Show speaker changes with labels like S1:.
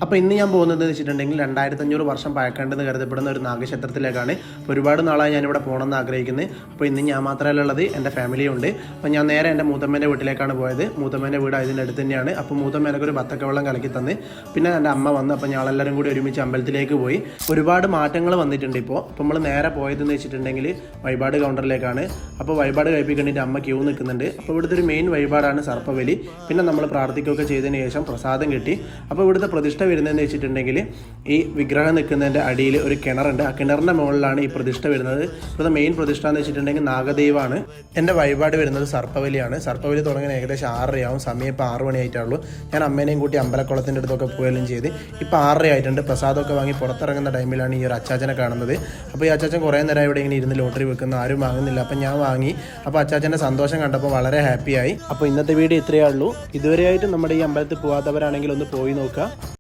S1: അപ്പോൾ ഇന്ന് ഞാൻ പോകുന്നത് എന്ന് വെച്ചിട്ടുണ്ടെങ്കിൽ 2500 വർഷം പഴക്കണ്ടെന്ന് കരുതപ്പെടുന്ന ഒരു നാഗക്ഷേത്രത്തിലേക്കാണ്. അപ്പോൾ ഒരുപാട് നാളായി ഞാനിവിടെ പോകണമെന്ന് ആഗ്രഹിക്കുന്നത്. അപ്പോൾ ഇന്ന് ഞാൻ മാത്രമല്ല ഉള്ളത്, എൻ്റെ ഫാമിലിയും ഉണ്ട്. അപ്പോൾ ഞാൻ നേരെ എൻ്റെ മൂത്തമ്മേൻ്റെ വീട്ടിലേക്കാണ് പോയത്. മൂത്തമ്മേൻ്റെ വീട് അതിൻ്റെ അടുത്ത് തന്നെയാണ്. അപ്പോൾ മൂത്തമ്മേനൊക്കെ ഒരു ബത്തക്ക വെള്ളം കലക്കി തന്ന് പിന്നെ എൻ്റെ അമ്മ വന്ന് അപ്പോൾ ഞങ്ങളെല്ലാവരും കൂടി ഒരുമിച്ച് അമ്പലത്തിലേക്ക് പോയി. ഒരുപാട് മാറ്റങ്ങൾ വന്നിട്ടുണ്ട് ഇപ്പോൾ. അപ്പോൾ നമ്മൾ നേരെ പോയതെന്ന് വെച്ചിട്ടുണ്ടെങ്കിൽ വഴിപാട് കൗണ്ടറിലേക്കാണ്. അപ്പോൾ വഴിപാട് കഴിപ്പിക്കേണ്ടിയിട്ട് അമ്മ ക്യൂ നിൽക്കുന്നുണ്ട്. അപ്പോൾ ഇവിടുത്തെ ഒരു മെയിൻ വഴിപാടാണ് സർപ്പബലി. പിന്നെ നമ്മൾ പ്രാർത്ഥിക്കുകയൊക്കെ ചെയ്തതിന് ശേഷം പ്രസാദം കിട്ടി. അപ്പോൾ ഇവിടുത്തെ പ്രതിഷ്ഠ വരുന്നതെന്ന് വെച്ചിട്ടുണ്ടെങ്കിൽ ഈ വിഗ്രഹം നിൽക്കുന്നതിൻ്റെ അടിയിൽ ഒരു കിണറുണ്ട്. ആ കിണറിൻ്റെ മുകളിലാണ് ഈ പ്രതിഷ്ഠ വരുന്നത്. ഇവിടുത്തെ മെയിൻ പ്രതിഷ്ഠ എന്ന് വെച്ചിട്ടുണ്ടെങ്കിൽ നാഗദൈവമാണ്. എൻ്റെ വഴിപാട് വരുന്നത് സർപ്പബലിയാണ്. സർപ്പബലി തുടങ്ങാൻ ഏകദേശം 6:30 സമയം. ഇപ്പോൾ 6 മണിയായിട്ടുള്ളൂ. ഞാൻ അമ്മേനെയും കൂട്ടി അമ്പലക്കുളത്തിൻ്റെ അടുത്തൊക്കെ പോയാലും ചെയ്ത് ഇപ്പോൾ 6:30 ആയിട്ടുണ്ട്. പ്രസാദമൊക്കെ വാങ്ങി പുറത്തിറങ്ങുന്ന ടൈമിലാണ് ഈ ഒരു അച്ചാച്ചനെ കാണുന്നത്. അപ്പോൾ ഈ അച്ചാച്ചൻ കുറേ നേരം ഇവിടെ ഇങ്ങനെ ഇരുന്ന് ലോട്ടറി വെക്കുന്ന ആരും വാങ്ങുന്നില്ല. അപ്പം ഞാൻ വാങ്ങി. അപ്പോൾ അച്ചാച്ചൻ്റെ സന്തോഷം കണ്ടപ്പോൾ വളരെ ഹാപ്പിയായി. അപ്പോൾ ഇന്നത്തെ വീഡിയോ ഇത്രയേ ഉള്ളൂ. ഇതുവരെയായിട്ട് നമ്മുടെ ഈ അമ്പലത്തിൽ പോകാത്തവരാണെങ്കിൽ ഒന്ന് പോയി നോക്കുക.